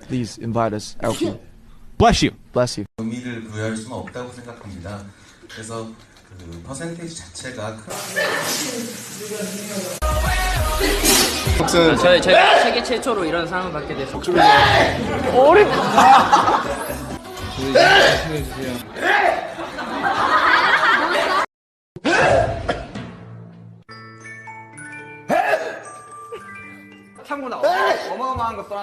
Please invite us, Alfie. Bless you. Bless you. 의미를 부여할 수는 없다고 생각합니다. 그래서 그 퍼센테이지 자체가 제가 세계 최초로 이런 상을 받게 돼서 참고나 어마어마한 거 써.